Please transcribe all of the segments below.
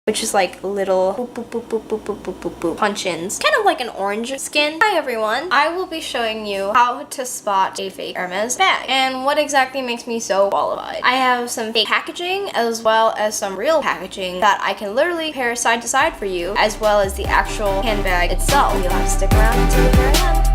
which is like little boop, boop, boop, boop, boop, boop, boop, boop, boop, punch-ins. Kind of like an orange skin. Hi everyone. I will be showing you how to spot a fake Hermes bag and what exactly makes me so qualified. I have some fake packaging as well as some real packaging that I can literally pair side to side for you, as well as the actual handbag itself. You'll have to stick around until the very end.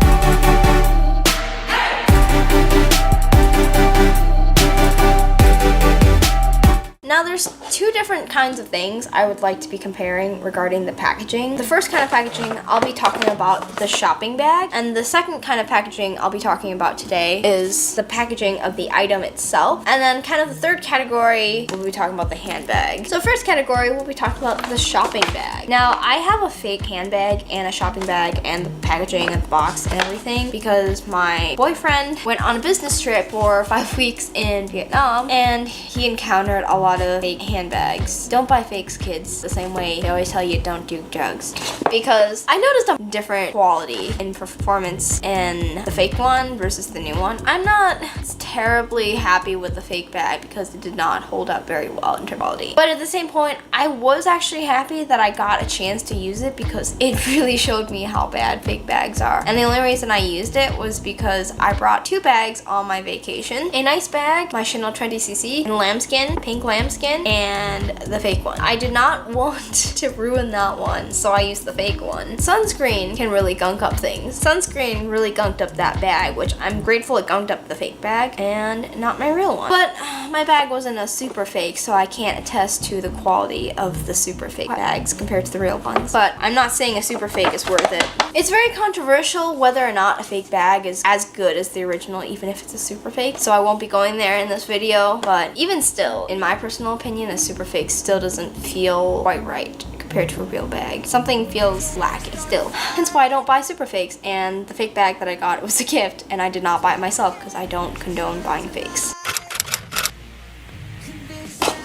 Now there's two different kinds of things I would like to be comparing regarding the packaging. The first kind of packaging, I'll be talking about the shopping bag, and the second kind of packaging I'll be talking about today is the packaging of the item itself. And then kind of the third category, we'll be talking about the handbag. So first category, we'll be talking about the shopping bag. Now I have a fake handbag and a shopping bag and the packaging and the box and everything because my boyfriend went on a business trip for 5 weeks in Vietnam and he encountered a lot of fake handbags. Don't buy fakes, kids. The same way they always tell you don't do drugs. Because I noticed a different quality in performance in the fake one versus the new one. I'm not terribly happy with the fake bag because it did not hold up very well in quality. But at the same point, I was actually happy that I got a chance to use it because it really showed me how bad fake bags are. And the only reason I used it was because I brought 2 bags on my vacation. A nice bag, my Chanel 20cc in lambskin, pink lambskin, and the fake one. I did not want to ruin that one, so I used the fake one. Sunscreen can really gunk up things. Sunscreen really gunked up that bag, which I'm grateful it gunked up the fake bag and not my real one. But my bag wasn't a super fake, so I can't attest to the quality of the super fake bags compared to the real ones. But I'm not saying a super fake is worth it. It's very controversial whether or not a fake bag is as good as the original, even if it's a super fake, so I won't be going there in this video. But even still, in my personal opinion, a super fake still doesn't feel quite right compared to a real bag. Something feels lacking still. Hence why I don't buy super fakes, and the fake bag that I got was a gift and I did not buy it myself because I don't condone buying fakes.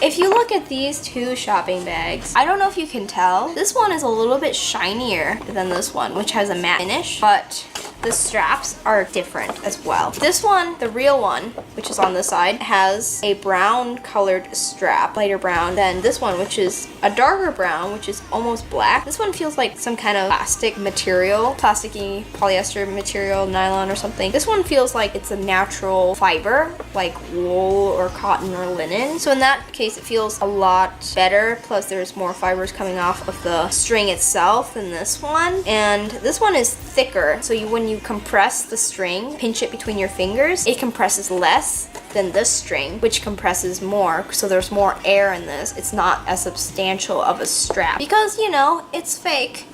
If you look at these 2 shopping bags, I don't know if you can tell, this one is a little bit shinier than this one, which has a matte finish, but the straps are different as well. This one, the real one, which is on this side, has a brown colored strap, lighter brown, than this one, which is a darker brown, which is almost black. This one feels like some kind of plastic material, plasticky polyester material, nylon or something. This one feels like it's a natural fiber, like wool or cotton or linen. So in that case, it feels a lot better. Plus there's more fibers coming off of the string itself than this one. And this one is thicker. So when you compress the string, pinch it between your fingers, it compresses less than this string, which compresses more. So there's more air in this. It's not as substantial of a strap because, you know, it's fake.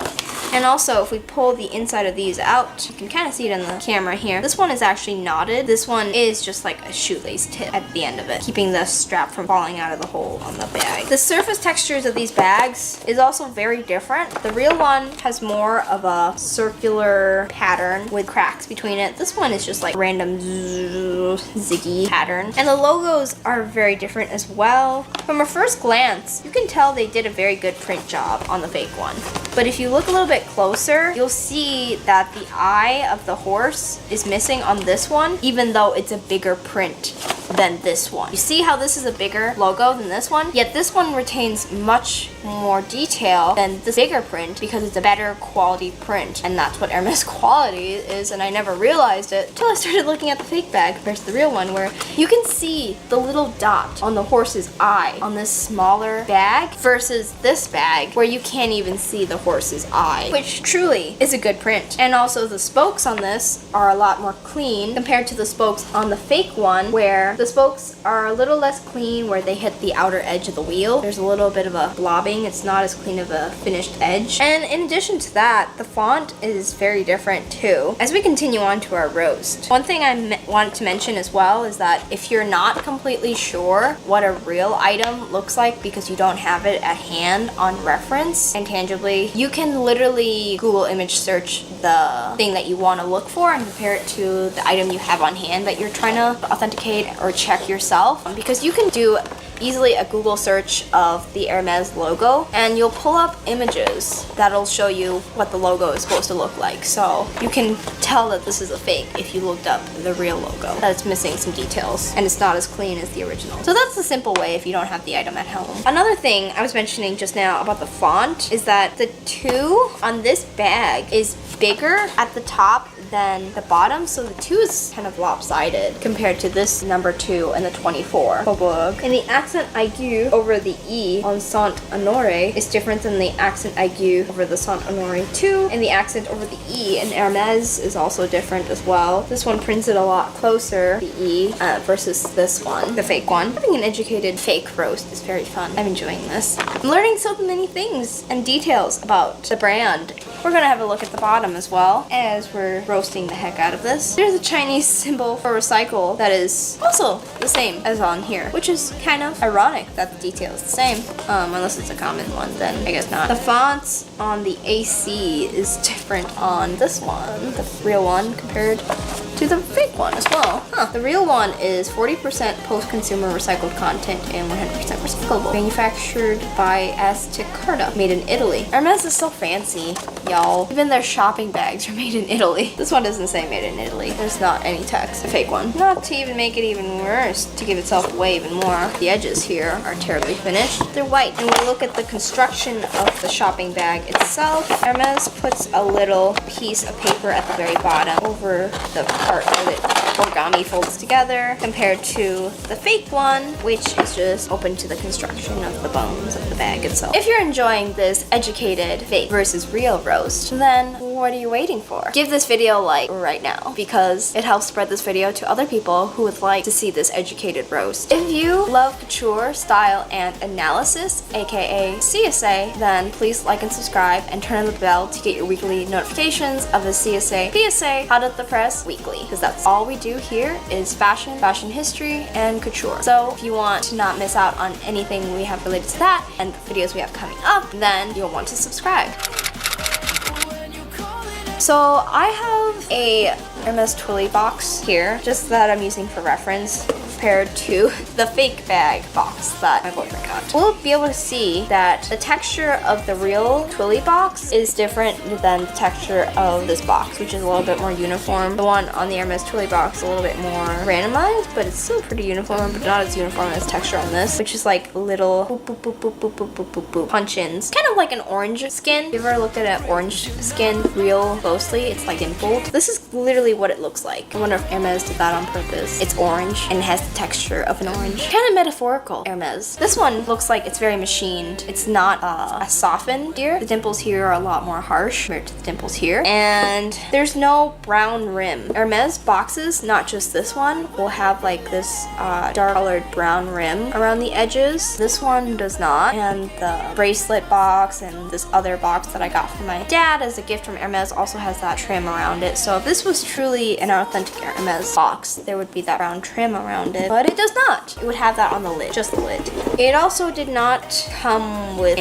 And also, if we pull the inside of these out, you can kind of see it in the camera here. This one is actually knotted. This one is just like a shoelace tip at the end of it, keeping the strap from falling out of the hole on the bag. The surface textures of these bags is also very different. The real one has more of a circular pattern with cracks between it. This one is just like random ziggy pattern. And the logos are very different as well. From a first glance, you can tell they did a very good print job on the fake one. But if you look a little bit closer, you'll see that the eye of the horse is missing on this one, even though it's a bigger print than this one. You see how this is a bigger logo than this one? Yet this one retains much more detail than this bigger print because it's a better quality print. And that's what Hermes quality is, and I never realized it until I started looking at the fake bag compared to the real one, where you can see the little dot on the horse's eye on this smaller bag versus this bag where you can't even see the horse's eye, which truly is a good print. And also the spokes on this are a lot more clean compared to the spokes on the fake one, where the spokes are a little less clean where they hit the outer edge of the wheel. There's a little bit of a blobbing. It's not as clean of a finished edge. And in addition to that, the font is very different too. As we continue on to our roast, one thing I wanted to mention as well is that if you're not completely sure what a real item looks like because you don't have it at hand on reference and tangibly, you can literally Google image search the thing that you want to look for and compare it to the item you have on hand that you're trying to authenticate or check yourself, because you can do easily a Google search of the Hermes logo, and you'll pull up images that'll show you what the logo is supposed to look like. So you can tell that this is a fake if you looked up the real logo, that it's missing some details and it's not as clean as the original. So that's the simple way if you don't have the item at home. Another thing I was mentioning just now about the font is that the 2 on this bag is bigger at the top than the bottom, so the 2 is kind of lopsided compared to this number 2 and the 24. Shebag. And the accent aigu over the E on Saint Honore is different than the accent aigu over the Saint Honore 2, and the accent over the E in Hermes is also different as well. This one prints it a lot closer, the E, versus this one, the fake one. Having an educated fake roast is very fun. I'm enjoying this. I'm learning so many things and details about the brand. We're gonna have a look at the bottom as well as we're roasting the heck out of this. There's a Chinese symbol for recycle that is also the same as on here, which is kind of ironic that the detail is the same, unless it's a common one, then I guess not. The fonts on the AC is different on this one, the real one, compared to the fake one as well. The real one is 40% post-consumer recycled content and 100% recyclable. Manufactured by Aztecarda, made in Italy. Hermes is so fancy, y'all. Even their shopping bags are made in Italy. This one doesn't say made in Italy. There's not any text. The fake one. Not to even make it even worse, to give itself away even more, the edges here are terribly finished. They're white. And we look at the construction of the shopping bag itself. Hermes puts a little piece of paper at the very bottom over the part where the origami folds together, compared to the fake one, which is just open to the construction of the bones of the bag itself. If you're enjoying this educated fake versus real roast, then what are you waiting for? Give this video a like right now, because it helps spread this video to other people who would like to see this educated roast. If you love couture, style, and analysis, aka CSA, then please like and subscribe and turn on the bell to get your weekly notifications of the CSA PSA Hot at the Press weekly, because that's all we do here is fashion, fashion history, and couture. So if you want to not miss out on anything we have related to that and the videos we have coming up, then you'll want to subscribe. So I have a Hermes Twilly box here, just that I'm using for reference, compared to the fake bag box that my boyfriend got. We'll be able to see that the texture of the real Twilly box is different than the texture of this box, which is a little bit more uniform. The one on the Hermes Twilly box is a little bit more randomized, but it's still pretty uniform, but not as uniform as texture on this, which is like little boop, boop, boop, boop, boop, boop, boop, boop, boop punch-ins. Kind of like an orange skin. If you ever looked at an orange skin real closely, it's like dimpled. This is literally what it looks like. I wonder if Hermes did that on purpose. It's orange and it has the texture of an orange. Kind of metaphorical, Hermes. This one looks like it's very machined. It's not a softened here. The dimples here are a lot more harsh compared to the dimples here. And there's no brown rim. Hermes boxes, not just this one, will have like this dark colored brown rim around the edges. This one does not. And the bracelet box and this other box that I got from my dad as a gift from Hermes also has that trim around it. So if this was truly an authentic Hermes box, there would be that brown trim around it, but it does not. It would have that on the lid, just the lid. It also did not come with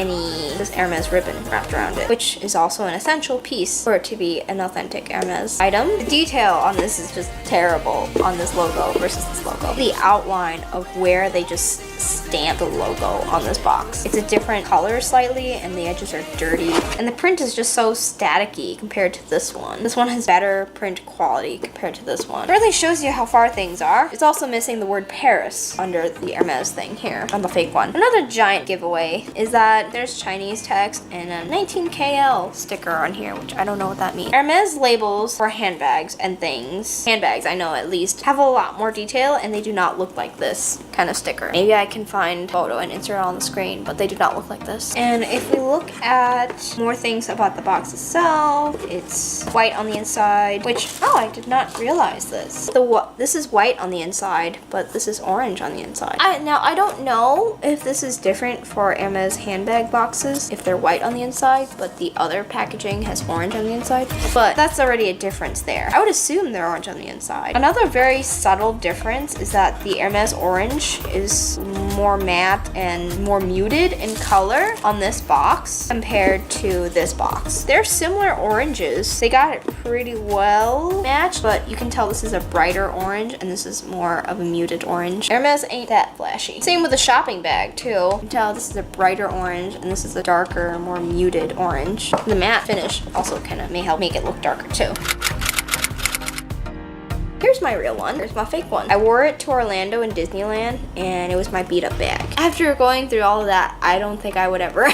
this Hermes ribbon wrapped around it, which is also an essential piece for it to be an authentic Hermes item. The detail on this is just terrible on this logo versus this logo. The outline of where they just stamp the logo on this box. It's a different color slightly, and the edges are dirty, and the print is just so staticky compared to this one. This one has better print quality compared to this one. It really shows you how far things are. It's also missing the word Paris under the Hermes thing here on the fake one. Another giant giveaway is that there's Chinese text and a 19KL sticker on here, which I don't know what that means. Hermes labels for handbags and things, handbags I know at least, have a lot more detail, and they do not look like this kind of sticker. Maybe I can find a photo and insert it on the screen, but they do not look like this. And if we look at more things about the box itself, it's white on the inside, which, oh, I did not realize this. This is white on the inside, but this is orange on the inside. Now, I don't know if this is different for Hermes handbag boxes, if they're white on the inside, but the other packaging has orange on the inside, but that's already a difference there. I would assume they're orange on the inside. Another very subtle difference is that the Hermes orange is more matte and more muted in color on this box compared to this box. They're similar oranges. They got it pretty well matched, but you can tell this is a brighter orange and this is more of a muted orange. Hermes ain't that flashy. Same with the shopping bag too. You can tell this is a brighter orange and this is a darker, more muted orange. The matte finish also kind of may help make it look darker too. Here's my real one. Here's my fake one. I wore it to Orlando and Disneyland, and it was my beat up bag. After going through all of that, I don't think I would ever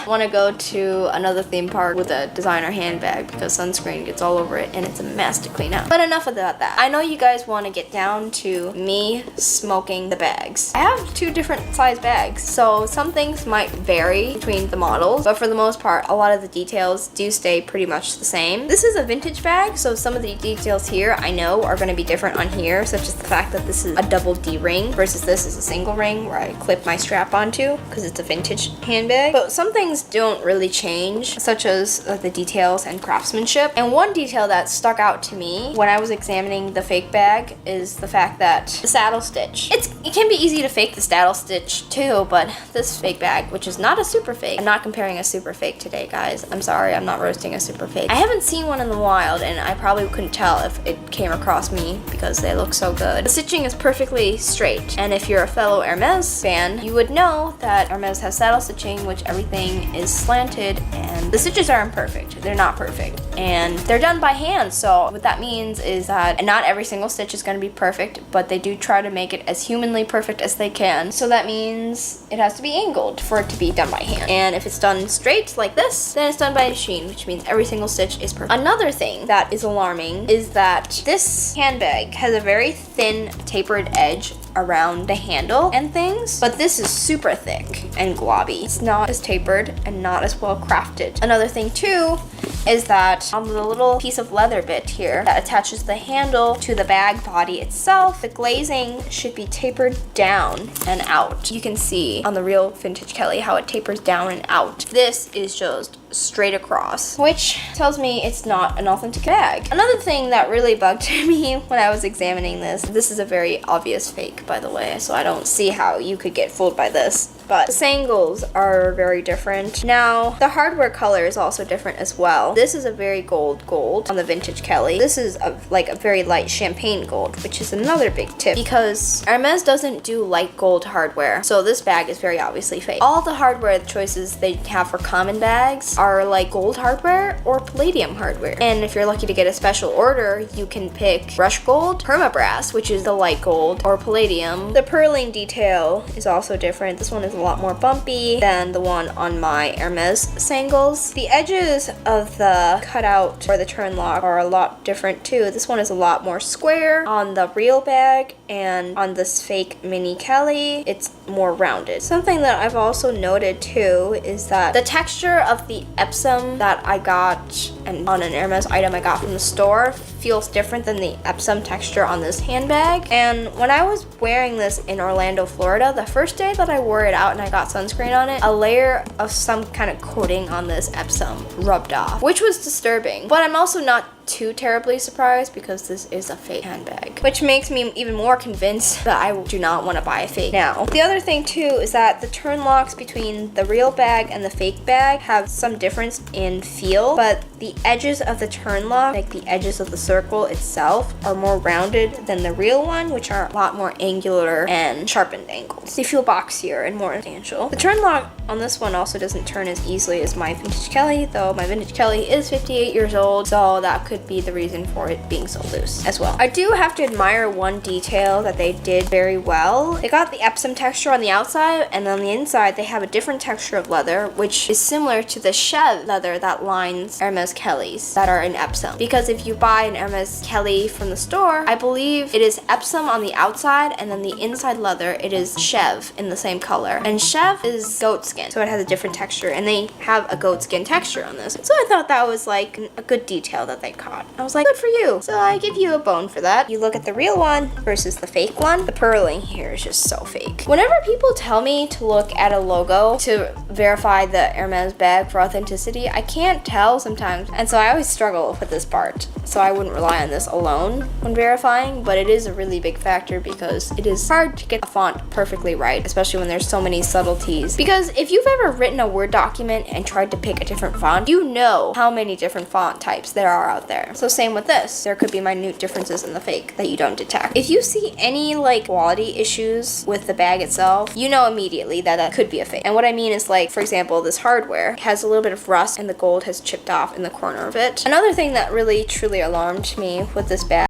want to go to another theme park with a designer handbag because sunscreen gets all over it and it's a mess to clean up. But enough about that. I know you guys want to get down to me smoking the bags. I have 2 different size bags, so some things might vary between the models, but for the most part, a lot of the details do stay pretty much the same. This is a vintage bag, so some of the details here I know are going to be different on here, such as the fact that this is a double D ring versus this is a single ring where I clip my strap onto because it's a vintage handbag. But some things don't really change, such as the details and craftsmanship. And one detail that stuck out to me when I was examining the fake bag is the fact that the saddle stitch. It can be easy to fake the saddle stitch too, but this fake bag, which is not a super fake, I'm not comparing a super fake today, guys. I'm sorry, I'm not roasting a super fake. I haven't seen one in the wild, and I probably couldn't tell if it came across me because they look so good. The stitching is perfectly straight, and if you're a fellow Hermes fan, you would know that Hermes has saddle stitching, which everything is slanted, and the stitches are imperfect. They're not perfect, and they're done by hand, so what that means is that not every single stitch is going to be perfect, but they do try to make it as humanly perfect as they can, so that means it has to be angled for it to be done by hand. And if it's done straight like this, then it's done by machine, which means every single stitch is perfect. Another thing that is alarming is that this handbag has a very thin tapered edge around the handle and things, but this is super thick and globby. It's not as tapered and not as well crafted. Another thing too is that on the little piece of leather bit here that attaches the handle to the bag body itself, the glazing should be tapered down and out. You can see on the real vintage Kelly how it tapers down and out. This is just straight across, which tells me it's not an authentic bag. Another thing that really bugged me when I was examining this is a very obvious fake, by the way, so I don't see how you could get fooled by this. But the sangles are very different. Now, the hardware color is also different as well. This is a very gold on the vintage Kelly. This is a very light champagne gold, which is another big tip because Hermes doesn't do light gold hardware, so this bag is very obviously fake. All the hardware choices they have for common bags are like gold hardware or palladium hardware. And if you're lucky to get a special order, you can pick brush gold, permabrass, which is the light gold, or palladium. The purling detail is also different. This one is a lot more bumpy than the one on my Hermes sangles. The edges of the cutout or the turn lock are a lot different too. This one is a lot more square on the real bag, and on this fake mini Kelly, it's more rounded. Something that I've also noted too is that the texture of the Epsom that I got and on an Hermes item I got from the store feels different than the Epsom texture on this handbag. And when I was wearing this in Orlando, Florida, the first day that I wore it out and I got sunscreen on it, a layer of some kind of coating on this Epsom rubbed off, which was disturbing. But I'm also not too terribly surprised because this is a fake handbag, which makes me even more convinced that I do not want to buy a fake now. The other thing too is that the turn locks between the real bag and the fake bag have some difference in feel, but the edges of the turn lock, like the edges of the circle itself, are more rounded than the real one, which are a lot more angular and sharpened angles. They feel boxier and more substantial. The turn lock on this one also doesn't turn as easily as my vintage Kelly, though my vintage Kelly is 58 years old, so that could be the reason for it being so loose as well. I do have to admire one detail that they did very well. They got the Epsom texture on the outside, and on the inside they have a different texture of leather, which is similar to the Chev leather that lines Hermes Kellys that are in Epsom. Because if you buy an Hermes Kelly from the store, I believe it is Epsom on the outside, and then the inside leather, it is Chev in the same color. And Chev is goat skin, so it has a different texture, and they have a goat skin texture on this. So I thought that was like a good detail that they caught. I was like, good for you. So I give you a bone for that. You look at the real one versus the fake one. The purling here is just so fake. Whenever people tell me to look at a logo to verify the Hermes bag for authenticity, I can't tell sometimes, and so I always struggle with this part. so I wouldn't rely on this alone when verifying, but it is a really big factor because it is hard to get a font perfectly right, especially when there's so many subtleties. Because if you've ever written a Word document and tried to pick a different font, you know how many different font types there are out there. So same with this. There could be minute differences in the fake that you don't detect. If you see any like quality issues with the bag itself, you know immediately that that could be a fake. And what I mean is, like, for example, this hardware has a little bit of rust and the gold has chipped off in the corner of it. Another thing that really truly alarmed me with this bag